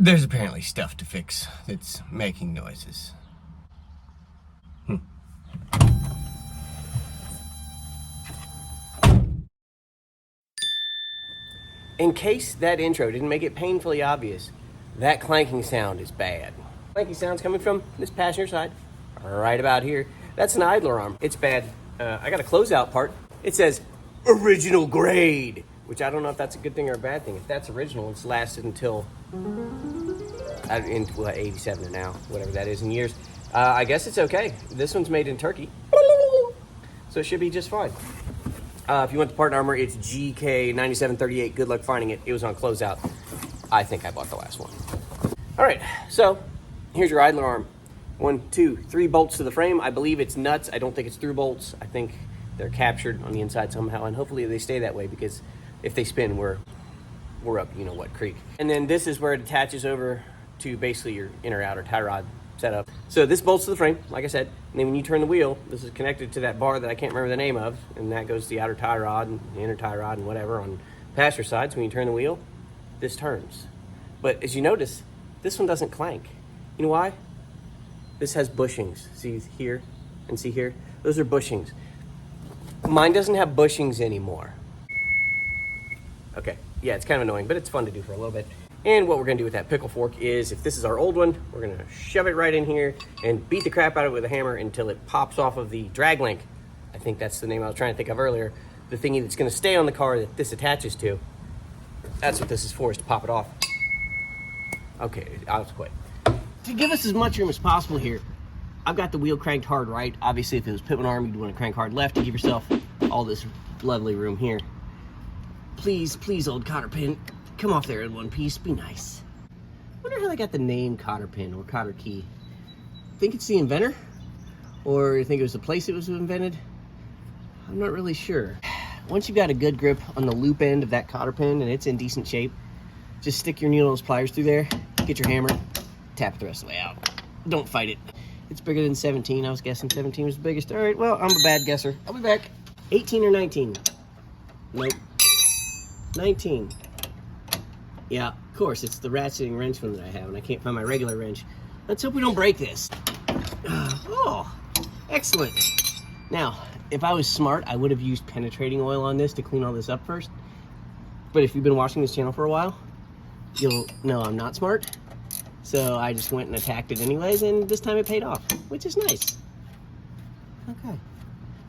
There's apparently stuff to fix that's making noises. In case that intro didn't make it painfully obvious, that clanking sound is bad. Clanking sound's coming from this passenger side, right about here. That's an idler arm. It's bad. I got a closeout part. It says original grade, which I don't know if that's a good thing or a bad thing. If that's original, it's lasted until 87 now, whatever that is in years. I guess it's okay. This one's made in Turkey, so it should be just fine. If you want the part number, it's GK9738. Good luck finding it. It was on closeout. I think I bought the last one. All right, so here's your idler arm. 1, 2, 3 bolts to the frame. I believe it's nuts. I don't think it's through bolts. I think they're captured on the inside somehow, and hopefully they stay that way, because if they spin, we're up you-know-what creek. And then this is where it attaches over to basically your inner outer tie rod setup. So this bolts to the frame, like I said, and then when you turn the wheel, this is connected to that bar that I can't remember the name of, and that goes to the outer tie rod and the inner tie rod and whatever on passenger side. So when you turn the wheel, this turns. But as you notice, this one doesn't clank. You know why? This has bushings. See here and see here? Those are bushings. Mine doesn't have bushings anymore. Okay, yeah, it's kind of annoying, but it's fun to do for a little bit. And what we're gonna do with that pickle fork is, if this is our old one, we're gonna shove it right in here and beat the crap out of it with a hammer until it pops off of the drag link. I think that's the name I was trying to think of earlier. The thingy that's gonna stay on the car that this attaches to. That's what this is for, is to pop it off. Okay, I'll quit. To give us as much room as possible here, I've got the wheel cranked hard right. Obviously, if it was pivot arm, you'd want to crank hard left to give yourself all this lovely room here. Please, please, old cotter pin, come off there in one piece. Be nice. Wonder how they got the name cotter pin or cotter key. Think it's the inventor? Or you think it was the place it was invented? I'm not really sure. Once you've got a good grip on the loop end of that cotter pin and it's in decent shape, just stick your needle nose pliers through there, get your hammer, tap it the rest of the way out. Don't fight it. It's bigger than 17. I was guessing 17 was the biggest. All right, well, I'm a bad guesser. I'll be back. 18 or 19? Nope. 19. Yeah, of course, it's the ratcheting wrench one that I have, and I can't find my regular wrench. Let's hope we don't break this. Oh, excellent. Now, if I was smart, I would have used penetrating oil on this to clean all this up first. But if you've been watching this channel for a while, you'll know I'm not smart. So I just went and attacked it anyways, and this time it paid off, which is nice. Okay.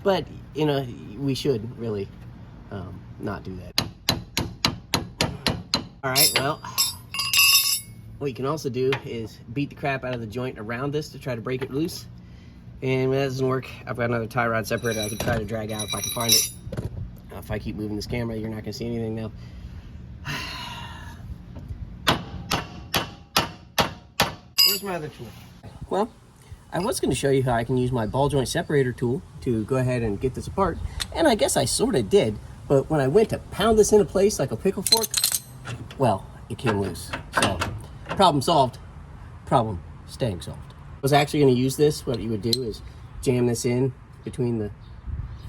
But, you know, we should really not do that. All right, well, what you can also do is beat the crap out of the joint around this to try to break it loose. And when that doesn't work, I've got another tie rod separator I can try to drag out if I can find it. If I keep moving this camera, you're not gonna see anything now. Where's my other tool? Well, I was going to show you how I can use my ball joint separator tool to go ahead and get this apart, and I guess I sort of did, but when I went to pound this into place like a pickle fork, well, it came loose. So, problem solved, problem staying solved. I was actually going to use this. What you would do is jam this in between the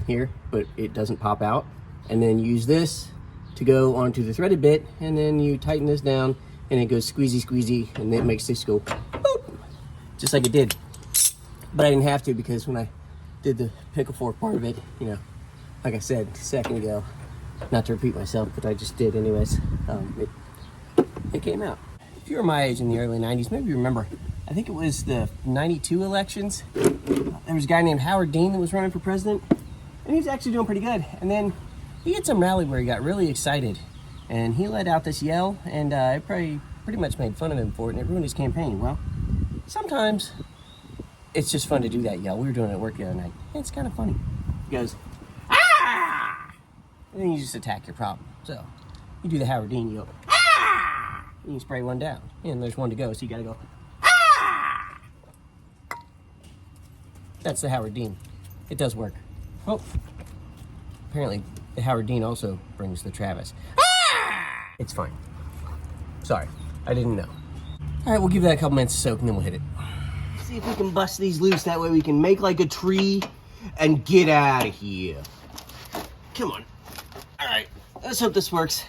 here, but it doesn't pop out, and then use this to go onto the threaded bit, and then you tighten this down, and it goes squeezy, squeezy, and it makes this go boop, just like it did. But I didn't have to, because when I did the pickle fork part of it, you know, like I said a second ago, not to repeat myself, but I just did anyways, it came out. If you were my age in the early 90s, maybe you remember, I think it was the 92 elections. There was a guy named Howard Dean that was running for president, and he was actually doing pretty good. And then he had some rally where he got really excited, and he let out this yell, and it pretty much made fun of him for it, and it ruined his campaign. Well, sometimes it's just fun to do that yell. We were doing it at work the other night. It's kind of funny. He goes, ah! And then you just attack your problem. So you do the Howard Dean, you go, ah! And you spray one down. And there's one to go, so you gotta go, ah! That's the Howard Dean. It does work. Oh, apparently the Howard Dean also brings the Travis. Ah! It's fine. Sorry, I didn't know. All right, we'll give that a couple minutes to soak, and then we'll hit it. See if we can bust these loose. That way we can make like a tree and get out of here. Come on. All right, let's hope this works.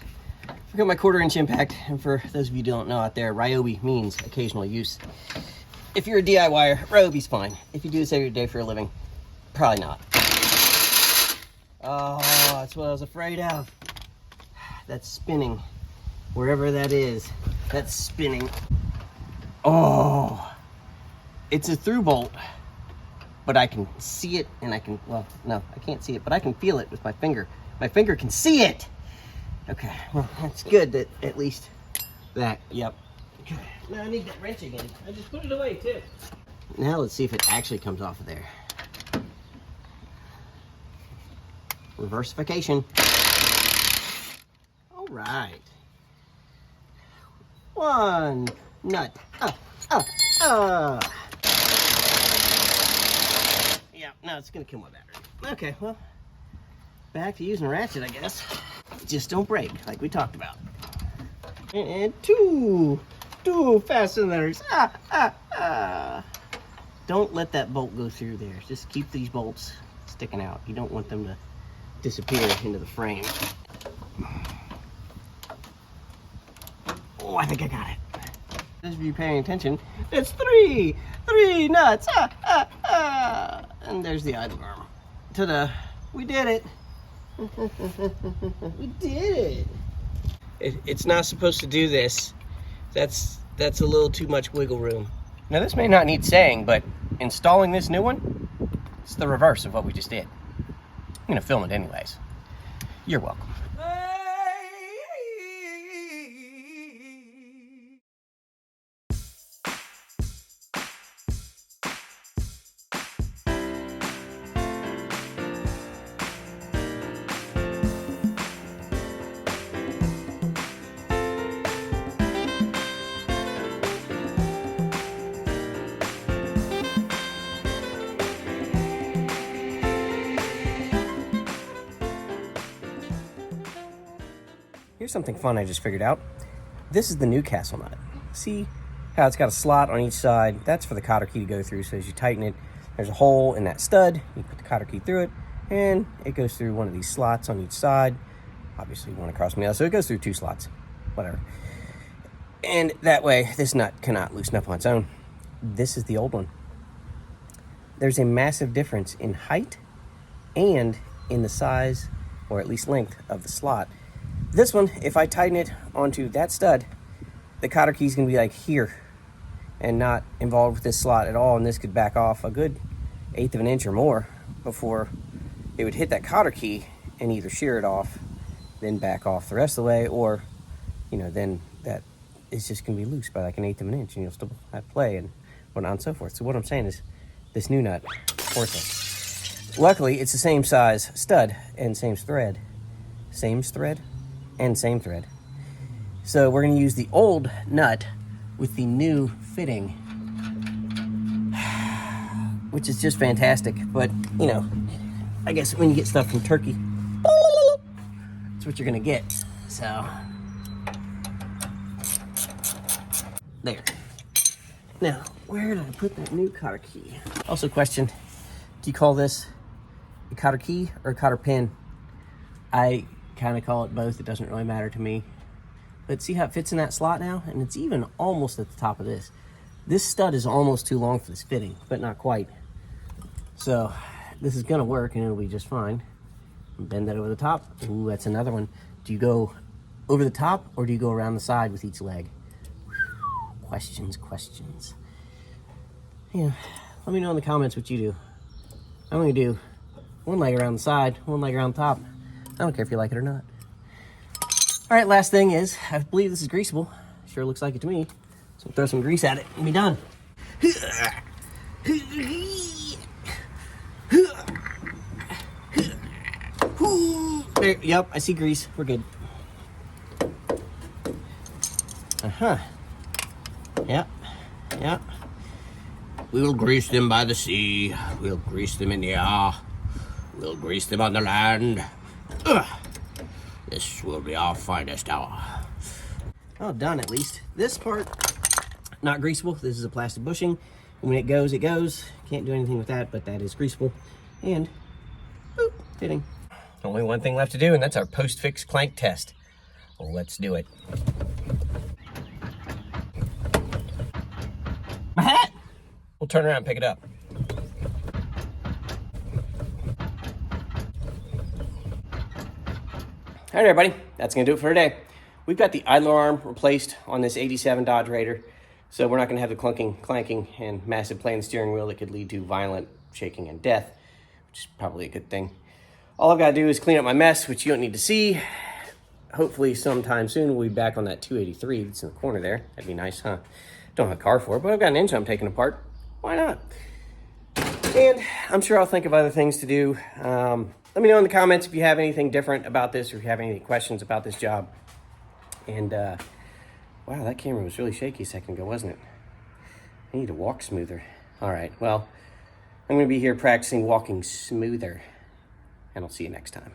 I got my 1/4" impact, and for those of you who don't know out there, Ryobi means occasional use. If you're a DIYer, Ryobi's fine. If you do this every day for a living, probably not. Oh, that's what I was afraid of. That's spinning. Wherever that is, that's spinning. Oh, it's a through bolt, but I can see it, and I can, well, no, I can't see it, but I can feel it with my finger. My finger can see it. Okay, well, that's good that at least that, yep. Okay, now I need that wrench again. I just put it away too. Now let's see if it actually comes off of there. Reversification. All right. One nut. Yeah, now it's gonna kill my battery. Okay, well, back to using a ratchet, I guess. Just don't break, like we talked about. And two fasteners. Don't let that bolt go through there. Just keep these bolts sticking out. You don't want them to disappear into the frame. Oh, I think I got it. Those of you paying attention, it's three nuts. And there's the idler arm. Ta-da! We did it. We did it. It's not supposed to do this. That's a little too much wiggle room. Now this may not need saying, but installing this new one, it's the reverse of what we just did. I'm gonna film it anyways. You're welcome. Here's something fun I just figured out. This is the Newcastle nut. See how it's got a slot on each side? That's for the cotter key to go through, so as you tighten it, there's a hole in that stud. You put the cotter key through it, and it goes through one of these slots on each side. Obviously, one across from the other, so it goes through 2 slots, whatever. And that way, this nut cannot loosen up on its own. This is the old one. There's a massive difference in height and in the size, or at least length, of the slot. This one, if I tighten it onto that stud, the cotter key is going to be like here and not involved with this slot at all, and this could back off a good 1/8 of an inch or more before it would hit that cotter key and either shear it off, then back off the rest of the way, or, you know, then that is just going to be loose by like 1/8 of an inch, and you'll still have play and whatnot and so forth. So what I'm saying is, this new nut, worth it. Luckily, it's the same size stud and same thread. Same thread? And same thread. So we're going to use the old nut with the new fitting, which is just fantastic. But, you know, I guess when you get stuff from Turkey, that's what you're going to get. So, there. Now, where did I put that new cotter key? Also question, do you call this a cotter key or a cotter pin? I kind of call it both. It doesn't really matter to me. But see how it fits in that slot now? And it's even almost at the top of this. This stud is almost too long for this fitting, but not quite. So this is gonna work and it'll be just fine. Bend that over the top. Ooh, that's another one. Do you go over the top or do you go around the side with each leg? Questions. Yeah, let me know in the comments what you do. I'm gonna do one leg around the side, one leg around the top. I don't care if you like it or not. All right, last thing is, I believe this is greasable. Sure looks like it to me. So throw some grease at it and be done. There, yep, I see grease. We're good. Yep. We'll grease them by the sea. We'll grease them in the air. We'll grease them on the land. This will be our finest hour. Oh, done at least. This part, not greasable. This is a plastic bushing. When it goes, it goes. Can't do anything with that, but that is greasable. And, boop, fitting. Only one thing left to do, and that's our post-fix clank test. Let's do it. My hat! We'll turn around and pick it up. All right, everybody, that's gonna do it for today. We've got the idler arm replaced on this 87 Dodge Raider, so we're not gonna have the clunking, clanking, and massive play in the steering wheel that could lead to violent shaking and death, which is probably a good thing. All I've gotta do is clean up my mess, which you don't need to see. Hopefully sometime soon we'll be back on that 283 that's in the corner there. That'd be nice, huh? Don't have a car for it, but I've got an engine I'm taking apart. Why not? And I'm sure I'll think of other things to do. Let me know in the comments if you have anything different about this or if you have any questions about this job. And, wow, that camera was really shaky a second ago, wasn't it? I need to walk smoother. All right, well, I'm going to be here practicing walking smoother, and I'll see you next time.